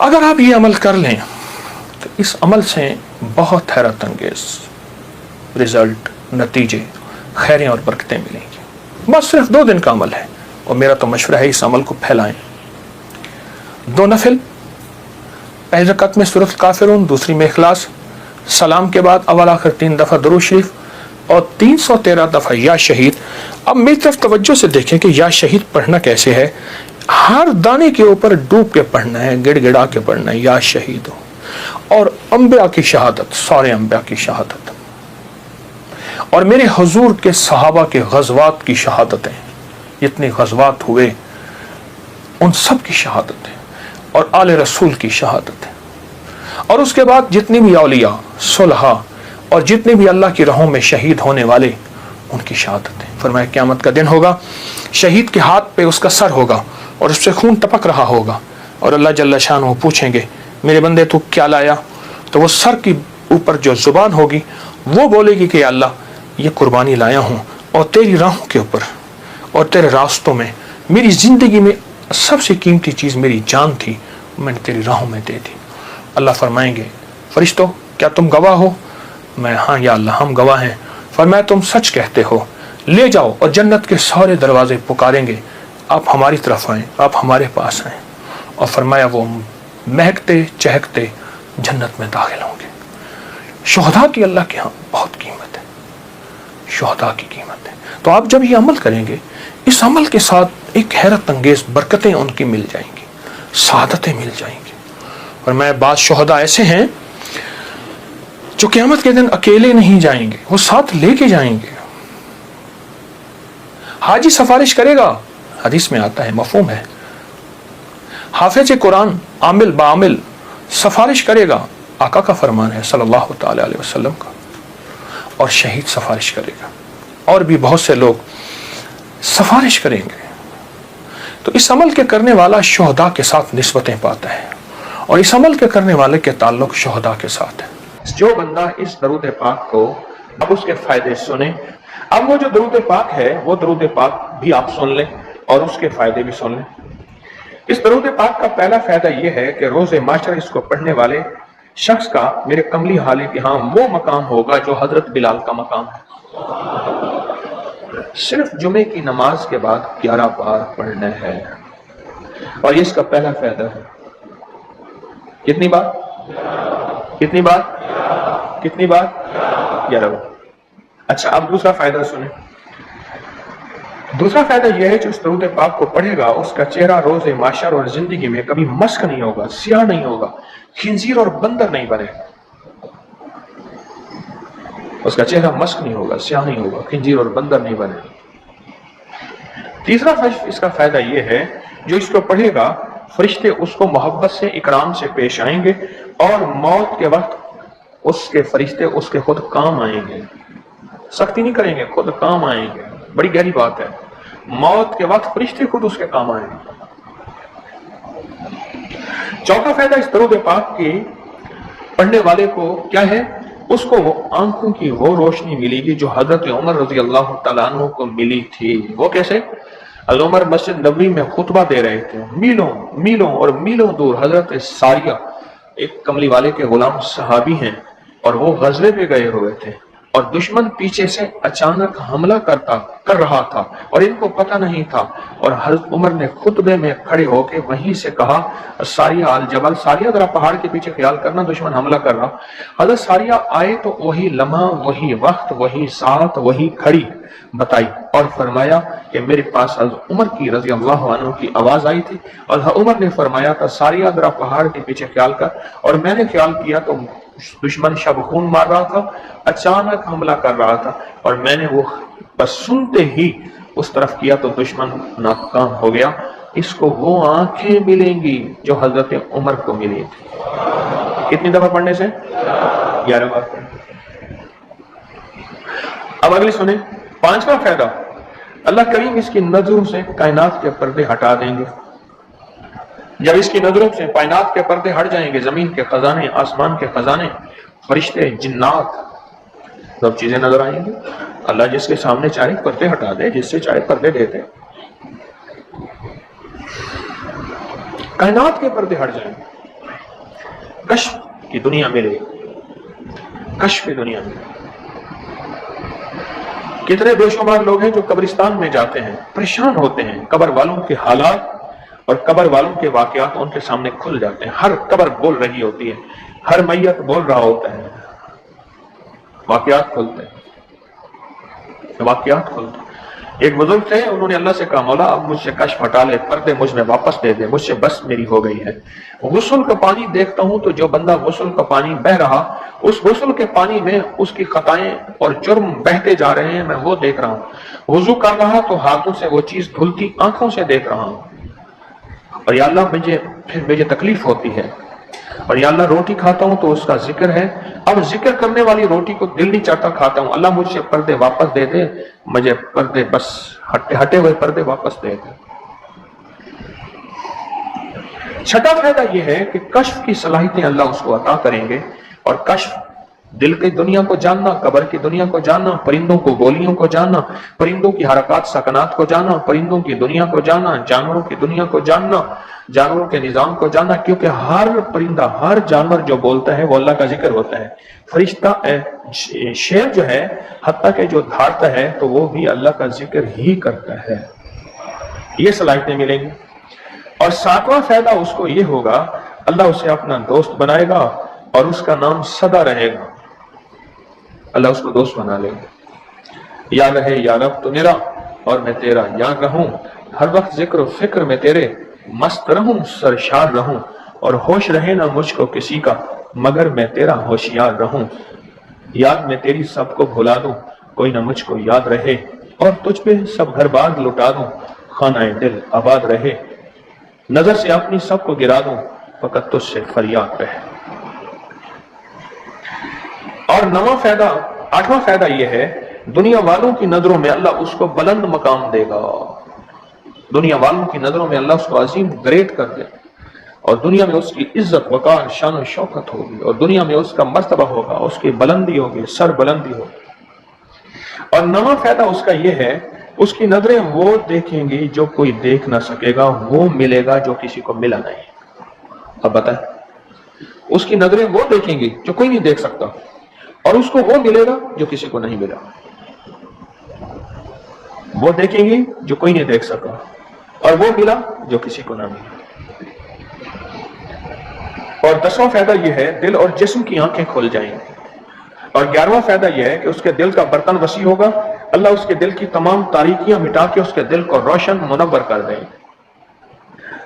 اگر آپ یہ عمل کر لیں تو اس عمل سے بہت حیرت انگیز رزلٹ، نتیجے، خیریں اور برکتیں ملیں گی۔ بس صرف 2 دن کا عمل ہے، اور میرا تو مشورہ ہے اس عمل کو پھیلائیں۔ 2 نفل، پہلی رکعت میں سورۃ الکافرون، دوسری میں اخلاص، سلام کے بعد اول آخر 3 دفعہ درود شریف اور 313 دفعہ یا شہید۔ اب میری طرف توجہ سے دیکھیں کہ یا شہید پڑھنا کیسے ہے۔ ہر دانے کے اوپر ڈوب کے پڑھنا ہے، گڑ گڑا کے پڑھنا ہے، یا شہید ہو۔ اور انبیاء کی شہادت، سارے انبیاء کی شہادت، اور میرے حضور کے صحابہ کے غزوات کی شہادتیں، جتنے غزوات ہوئے ان سب کی شہادتیں، اور آل رسول کی شہادتیں، اور اس کے بعد جتنی بھی اولیاء، صلحاء اور جتنے بھی اللہ کی راہوں میں شہید ہونے والے، ان کی شہادتیں۔ فرمایا قیامت کا دن ہوگا، شہید کے ہاتھ پہ اس کا سر ہوگا اور اس سے خون ٹپک رہا ہوگا، اور اللہ جل شانہ پوچھیں گے میرے بندے تو کیا لایا؟ تو وہ سر کی اوپر جو زبان ہوگی وہ بولے گی کہ اللہ یہ قربانی لایا ہوں، اور تیری راہوں کے اوپر اور تیرے راستوں میں، میری زندگی میں سب سے قیمتی چیز میری جان تھی، میں نے تیری راہوں میں دے دی۔ اللہ فرمائیں گے فرشتوں کیا تم گواہ ہو؟ میں ہاں یا اللہ ہم گواہ ہیں۔ فرمایا تم سچ کہتے ہو، لے جاؤ، اور جنت کے سارے دروازے پکاریں گے آپ ہماری طرف آئیں، آپ ہمارے پاس آئیں، اور فرمایا وہ مہکتے چہکتے جنت میں داخل ہوں گے۔ شہداء کی اللہ کے ہاں بہت قیمت ہے، شہداء کی قیمت ہے۔ تو آپ جب یہ عمل کریں گے، اس عمل کے ساتھ ایک حیرت انگیز برکتیں ان کی مل جائیں گی، سعادتیں مل جائیں گی۔ اور میں بعض شہداء ایسے ہیں جو قیامت کے دن اکیلے نہیں جائیں گے، وہ ساتھ لے کے جائیں گے۔ حاجی سفارش کرے گا، حدیث میں آتا ہے، مفہوم ہے۔ حافظ قرآن عامل بعامل سفارش کرے گا، آقا کا فرمان ہے صلی اللہ تعالی علیہ وسلم کا، اور شہید سفارش کرے گا، اور بھی بہت سے لوگ سفارش کریں گے۔ تو اس عمل کے کرنے والا شہداء کے ساتھ نسبتیں پاتا ہے، اور اس عمل کے کرنے والے کے تعلق شہداء کے ساتھ ہے۔ جو بندہ اس درود پاک کو، اب اس کے فائدے سنیں، اب وہ جو درود پاک ہے وہ درود پاک بھی آپ سن لیں اور اس کے فائدے بھی سن لیں۔ اس درود پاک کا پہلا فائدہ یہ ہے کہ روز معاشر اس کو پڑھنے والے شخص کا میرے کملی حالے کے ہاں وہ مقام ہوگا جو حضرت بلال کا مقام ہے۔ صرف جمعے کی نماز کے بعد 11 بار پڑھنا ہے، اور یہ اس کا پہلا فائدہ ہے۔ کتنی بار؟ کتنی بار؟ کتنی بار؟ 11 بار۔ اچھا اب دوسرا فائدہ سنیں۔ دوسرا فائدہ یہ ہے جو اس درود پاک کو پڑھے گا اس کا چہرہ روز معاشر اور زندگی میں کبھی مسک نہیں ہوگا، سیاہ نہیں ہوگا، خنزیر اور بندر نہیں بنے۔ اس کا چہرہ مسک نہیں ہوگا، سیاہ نہیں ہوگا، خنزیر اور بندر نہیں بنے۔ تیسرا اس کا فائدہ یہ ہے جو اس کو پڑھے گا فرشتے اس کو محبت سے اکرام سے پیش آئیں گے، اور موت کے وقت اس کے فرشتے اس کے خود کام آئیں گے، سختی نہیں کریں گے، خود کام آئیں گے۔ بڑی گہری بات ہے، موت کے وقت فرشتے خود اس کے کام آئیں گے۔ چوتھا فائدہ اس درود پاک کے پڑھنے والے کو کیا ہے؟ اس کو وہ آنکھوں کی وہ روشنی ملے گی جو حضرت عمر رضی اللہ تعالیٰ عنہ کو ملی تھی۔ وہ کیسے؟ حضرت عمر مسجد نبوی میں خطبہ دے رہے تھے، میلوں میلوں اور میلوں دور حضرت ساریہ ایک کملی والے کے غلام صحابی ہیں، اور وہ غزوے پہ گئے ہوئے تھے، اور دشمن پیچھے سے اچانک حملہ کر رہا تھا اور ان کو پتہ نہیں تھا، اور حضرت عمر نے خطبے میں کھڑے ہو کے وہیں سے کہا ساریہ الجبل، ساریہ ذرا پہاڑ کے پیچھے خیال کرنا، دشمن حملہ کر رہا۔ حضرت ساریہ آئے تو وہی لمحہ، وہی وقت، وہی ساتھ، وہی کھڑی بتائی، اور فرمایا کہ میرے پاس حضرت عمر کی رضی اللہ عنہ کی آواز آئی تھی، اور عمر نے فرمایا تھا ساریہ ذرا پہاڑ کے پیچھے خیال کر، اور میں نے خیال کیا تو دشمن شب خون مار رہا تھا، اچانک حملہ کر رہا تھا، اور میں نے وہ بس سنتے ہی اس طرف کیا تو دشمن ناکام ہو گیا۔ اس کو وہ آنکھیں ملیں گی جو حضرت عمر کو ملی تھی۔ کتنی دفعہ پڑھنے سے؟ 11 بار پڑھنے۔ اب اگلی سنیں، 5واں فائدہ، اللہ کریم اس کی نظروں سے کائنات کے پردے ہٹا دیں گے۔ جب اس کی نظروں سے کائنات کے پردے ہٹ جائیں گے، زمین کے خزانے، آسمان کے خزانے، فرشتے، جنات، سب چیزیں نظر آئیں گی۔ اللہ جس کے سامنے چاہے پردے ہٹا دے، جس سے چاہے پردے دے دے، کائنات کے پردے ہٹ جائیں گے۔ کشف کی دنیا ملے، کشف کی دنیا ملے۔ کتنے بے شمار لوگ ہیں جو قبرستان میں جاتے ہیں، پریشان ہوتے ہیں، قبر والوں کے حالات اور قبر والوں کے واقعات ان کے سامنے کھل جاتے ہیں۔ ہر قبر بول رہی ہوتی ہے، ہر میت بول رہا ہوتا ہے، واقعات کھلتے ہیں، واقعات کھلتے ہیں۔ ایک بزرگ تھے، انہوں نے اللہ سے کہا مولا اب مجھ سے کشف ہٹا لے، پردے مجھ میں واپس دے دے، مجھ سے بس میری ہو گئی ہے۔ غسل کا پانی دیکھتا ہوں تو جو بندہ غسل کا پانی بہ رہا، اس غسل کے پانی میں اس کی خطائیں اور جرم بہتے جا رہے ہیں، میں وہ دیکھ رہا ہوں۔ وضو کر رہا تو ہاتھوں سے وہ چیز دھلتی آنکھوں سے دیکھ رہا ہوں، اور یا اللہ مجھے تکلیف ہوتی ہے، اور یا اللہ روٹی کھاتا ہوں تو اس کا ذکر ہے، اب ذکر کرنے والی روٹی کو دل نہیں چاہتا کھاتا ہوں، اللہ مجھ سے پردے واپس دے دے، مجھے پردے بس ہٹے ہوئے پردے واپس دے دے۔ چھٹا فائدہ یہ ہے کہ کشف کی صلاحیتیں اللہ اس کو عطا کریں گے، اور کشف دل کی دنیا کو جاننا، قبر کی دنیا کو جاننا، پرندوں کو بولیوں کو جاننا، پرندوں کی حرکات سکنات کو جاننا، پرندوں کی دنیا کو جاننا، جانوروں کی دنیا کو جاننا، جانوروں کے نظام کو جاننا، کیونکہ ہر پرندہ ہر جانور جو بولتا ہے وہ اللہ کا ذکر ہوتا ہے۔ فرشتہ شیر جو ہے حتیٰ کہ جو دھاڑتا ہے تو وہ بھی اللہ کا ذکر ہی کرتا ہے۔ یہ صلاحیتیں ملیں گی۔ اور ساتواں فائدہ اس کو یہ ہوگا، اللہ اسے اپنا دوست بنائے گا اور اس کا نام سدا رہے گا، اللہ اس کو دوست بنا لے گا۔ یا رہے یا رب تو میرا اور میں تیرا یاد رہوں، ہر وقت ذکر و فکر میں تیرے مست رہوں، سرشار رہوں، اور ہوش رہے نہ مجھ کو کسی کا مگر میں تیرا ہوشیار رہوں۔ یاد میں تیری سب کو بھلا دوں، کوئی نہ مجھ کو یاد رہے، اور تجھ پہ سب گھر بار لٹا دوں، خانہ دل آباد رہے۔ نظر سے اپنی سب کو گرا دوں، فقط تجھ سے فریاد رہے۔ اور آٹھواں فائدہ یہ ہے، دنیا والوں کی نظروں میں اللہ اس کو بلند مقام دے گا، دنیا والوں کی نظروں میں اللہ اس کو عظیم گریٹ کر دے، اور دنیا میں اس کی عزت وقار شان و شوکت ہوگی، اور دنیا میں اس کا مرتبہ ہوگا، اس کی بلندی ہوگی، سر بلندی ہوگی۔ اور نواں فائدہ اس کا یہ ہے، اس کی نظریں وہ دیکھیں گی جو کوئی دیکھ نہ سکے گا، وہ ملے گا جو کسی کو ملا نہیں۔ اب بتائیں، اس کی نظریں وہ دیکھیں گی جو کوئی نہیں دیکھ سکتا، اور اس کو وہ ملے گا جو کسی کو نہیں ملا۔ وہ دیکھیں گی جو کوئی نہیں دیکھ سکا، اور وہ ملا جو کسی کو نہ ملا۔ اور 10واں فائدہ یہ ہے، دل اور جسم کی آنکھیں کھل جائیں گی۔ اور 11واں فائدہ یہ ہے کہ اس کے دل کا برتن وسیع ہوگا، اللہ اس کے دل کی تمام تاریکیاں مٹا کے اس کے دل کو روشن منور کر دیں گے۔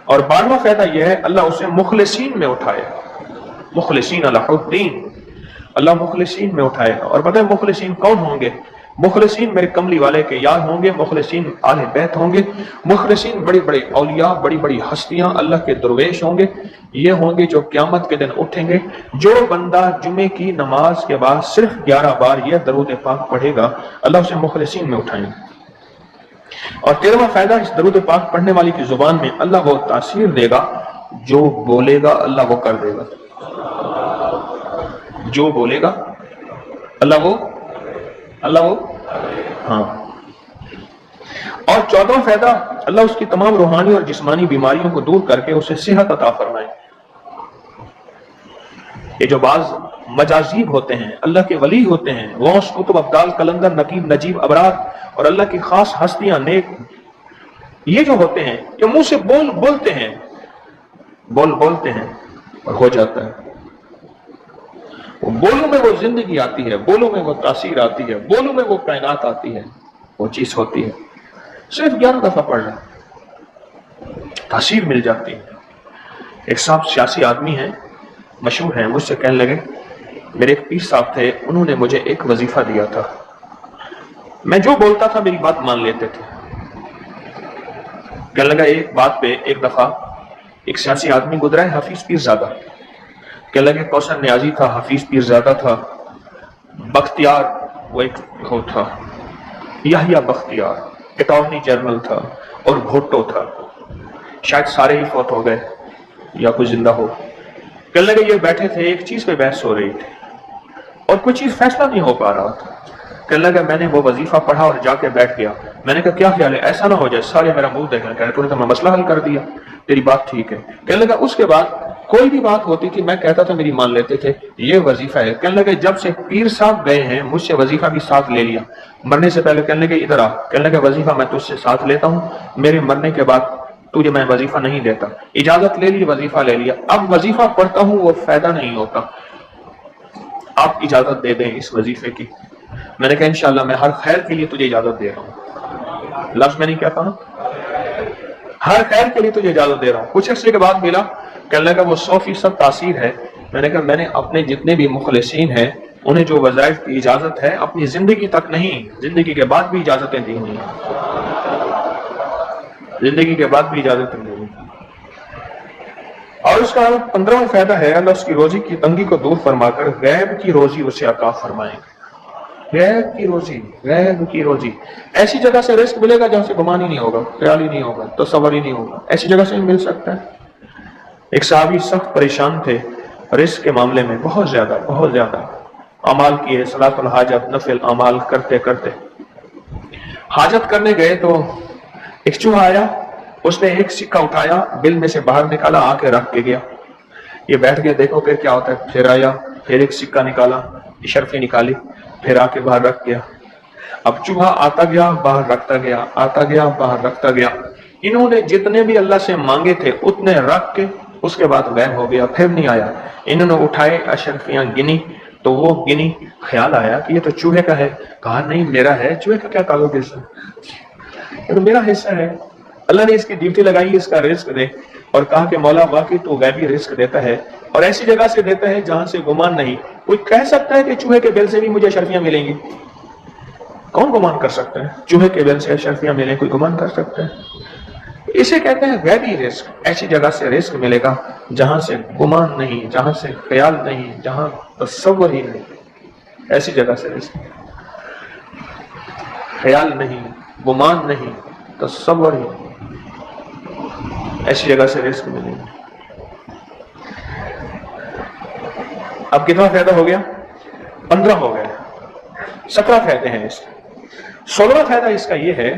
اور 12واں فائدہ یہ ہے، اللہ اسے مخلصین میں اٹھائے گا، مخلصین اللہ الدین، اللہ مخلصین میں اٹھائے گا۔ اور پتہ ہے مخلصین کون ہوں گے؟ مخلصین میرے کملی والے کے یار ہوں گے، مخلصین آل بیت ہوں گے، مخلصین بڑی بڑی اولیاء، بڑی بڑی ہستیاں اللہ کے درویش ہوں گے، یہ ہوں گے جو قیامت کے دن اٹھیں گے۔ جو بندہ جمعے کی نماز کے بعد صرف 11 بار یہ درود پاک پڑھے گا، اللہ اسے مخلصین میں اٹھائیں گے۔ اور 13واں فائدہ، اس درود پاک پڑھنے والی کی زبان میں اللہ وہ تاثیر دے گا، جو بولے گا اللہ وہ کر دے گا، جو بولے گا اللہ وہ ہاں۔ اور 14واں فائدہ، اللہ اس کی تمام روحانی اور جسمانی بیماریوں کو دور کر کے اسے صحت عطا فرمائے۔ یہ جو بعض مجاذیب ہوتے ہیں، اللہ کے ولی ہوتے ہیں، غوث قطب ابدال کلندر نقیب نجیب ابرار اور اللہ کی خاص ہستیاں نیک، یہ جو ہوتے ہیں کہ منہ سے بولتے ہیں اور ہو جاتا ہے، بولوں میں وہ زندگی آتی ہے، بولوں میں وہ تاثیر آتی ہے، بولوں میں وہ کائنات آتی ہے، وہ چیز ہوتی ہے۔ صرف 11 دفعہ پڑھ لیں، تاثیر مل جاتی ہے۔ ایک صاحب سیاسی آدمی ہیں، مشہور ہیں، مجھ سے کہنے لگے، میرے ایک پیر صاحب تھے، انہوں نے مجھے ایک وظیفہ دیا تھا، میں جو بولتا تھا میری بات مان لیتے تھے۔ کہنے لگا ایک بات پہ ایک دفعہ ایک سیاسی آدمی گزرا ہے، حفیظ پیر زادہ، کہنے لگے کوثر نیازی تھا، حفیظ پیر زادہ تھا، بختیار وہ ایک وہ تھا، یحییٰ بختیار اٹارنی جنرل تھا، اور بھٹو تھا، شاید سارے ہی فوت ہو گئے یا کوئی زندہ ہو۔ کہنے لگے یہ بیٹھے تھے، ایک چیز پہ بحث ہو رہی تھی اور کوئی چیز فیصلہ نہیں ہو پا رہا تھا۔ کہنے لگا میں نے وہ وظیفہ پڑھا اور جا کے بیٹھ گیا، میں نے کہا کیا خیال ہے، ایسا نہ ہو جائے سارے میرا منہ دیکھنا، کہہ رہے تو نے کہا میں مسئلہ حل کر دیا، تیری بات ٹھیک ہے۔ کہنے لگا اس کے بعد کوئی بھی بات ہوتی تھی میں کہتا تھا میری مان لیتے تھے یہ وظیفہ ہے. کہنے لگے جب سے پیر صاحب گئے ہیں مجھ سے وظیفہ بھی ساتھ لے لیا. مرنے سے پہلے کہنے لگے ادھر آ, کہنے لگے وظیفہ میں تجھ سے ساتھ لیتا ہوں, میرے مرنے کے بعد تجھے میں وظیفہ نہیں دیتا. اجازت لے لی, وظیفہ لے لیا. اب وظیفہ پڑھتا ہوں وہ فائدہ نہیں ہوتا, آپ اجازت دے دیں اس وظیفے کی. میں نے کہا انشاءاللہ میں ہر خیر کے لیے تجھے اجازت دے رہا ہوں. لفظ میں نہیں کہتا ہوں, ہر خیر کے لیے تجھے اجازت دے رہا ہوں. کچھ عرصے کے بعد ملا, کہنے لگا وہ 100% تاثیر ہے. میں نے کہا میں نے اپنے جتنے بھی مخلصین ہیں انہیں جو وظائف کی اجازت ہے اپنی زندگی تک نہیں, زندگی کے بعد بھی اجازتیں دی ہوئی ہیں, زندگی کے بعد بھی اجازتیں دی ہوئی ہیں. اور اس کا 15واں فائدہ ہے اللہ اس کی روزی کی تنگی کو دور فرما کر غیب کی روزی اسے عطا فرمائیں گے. غیب کی روزی, غیب کی روزی. ایسی جگہ سے رزق ملے گا جہاں سے گمان ہی نہیں ہوگا, خیال ہی نہیں ہوگا, تصور ہی نہیں ہوگا. ایسی جگہ سے مل سکتا ہے. ایک صحابی سخت پریشان تھے رزق کے معاملے میں, بہت زیادہ اعمال کیے, صلاۃ الحاجت نفل اعمال کرتے کرتے حاجت کرنے گئے تو ایک چوہا آیا, اس نے ایک سکہ اٹھایا, بل میں سے باہر نکالا, آ کے رکھ کے گیا. یہ بیٹھ گیا دیکھو پھر کیا ہوتا ہے. پھر آیا, پھر ایک سکہ نکالا, اشرفی نکالی, پھر آ کے باہر رکھ گیا. اب چوہا آتا گیا باہر رکھتا گیا, آتا گیا باہر رکھتا گیا. انہوں نے جتنے بھی اللہ سے مانگے تھے اتنے رکھ کے اس کے بعد غائب ہو گیا, پھر نہیں آیا. انہوں نے اٹھائے اشرفیاں گنی تو وہ گنی, خیال آیا کہ یہ تو چوہے کا ہے. کہا نہیں میرا ہے, چوہے کا کیا تعلق اس سے, یہ تو میرا حصہ ہے. اللہ نے اس کی ڈیوٹی لگائی اس کا رزق دے, اور کہا کہ مولا واقعی تو غیبی رزق دیتا ہے اور ایسی جگہ سے دیتا ہے جہاں سے گمان نہیں. کوئی کہہ سکتا ہے کہ چوہے کے بل سے بھی مجھے اشرفیاں ملیں گی؟ کون گمان کر سکتا ہے چوہے کے بل سے اشرفیاں ملیں؟ کوئی گمان کر سکتا ہے؟ اسے کہتے ہیں غیبی رزق. ایسی جگہ سے رزق ملے گا جہاں سے گمان نہیں, جہاں سے خیال نہیں, جہاں تصور ہی نہیں. ایسی جگہ سے رزق, خیال نہیں, گمان نہیں, تصور ہی نہیں, ایسی جگہ سے رزق ملے گا. اب کتنا فائدہ ہو گیا؟ 15 ہو گئے. 17 فائدے ہیں اس کے. 16واں فائدہ اس کا یہ ہے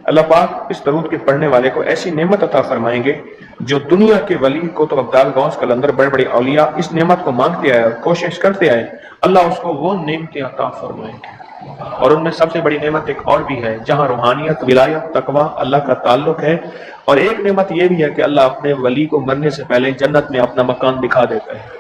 اللہ پاک اس درود کے پڑھنے والے کو ایسی نعمت عطا فرمائیں گے جو دنیا کے ولی کو تو عبدال غوث قلندر بڑے بڑے اولیاء اس نعمت کو مانگتے آئے اور کوشش کرتے آئے, اللہ اس کو وہ نعمتیں عطا فرمائیں گے. اور ان میں سب سے بڑی نعمت ایک اور بھی ہے جہاں روحانیت, ولایت, تقوی, اللہ کا تعلق ہے. اور ایک نعمت یہ بھی ہے کہ اللہ اپنے ولی کو مرنے سے پہلے جنت میں اپنا مکان دکھا دیتا ہے.